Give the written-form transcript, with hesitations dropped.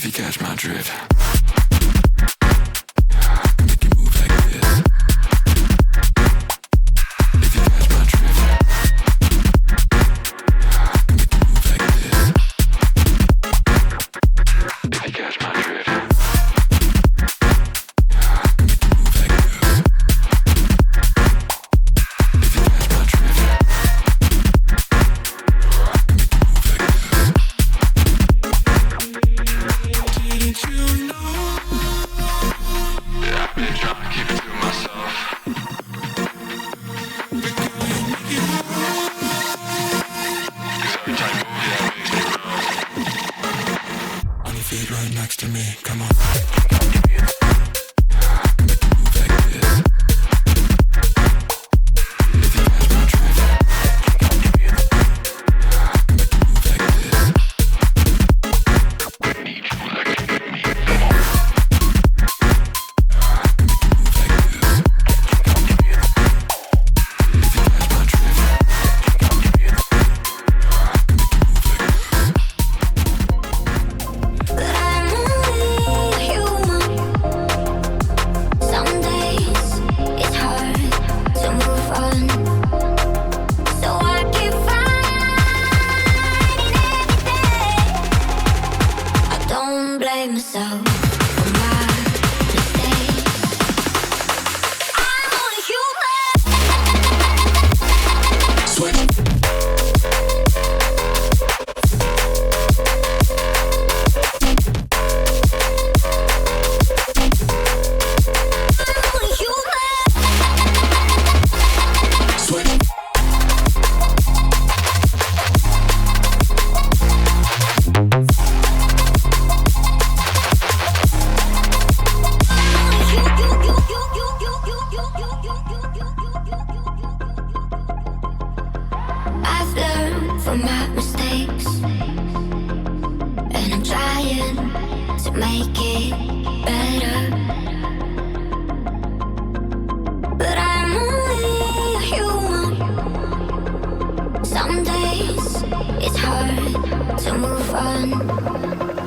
If you catch my drift. Make you move like this. If you catch my drift. Make you move like this. If you catch my drift. Make you move like this. If you catch my drift. Didn't you know? Yeah, I've been trying to keep it to myself. But girl, you make it wrong. 'Cause every time you move, yeah, it makes me wrong. On your feet right next to me, come on. Make you move like this. If you catch my drift. Make you move like this. Need you like you need me, come on. Some days it's hard to move on.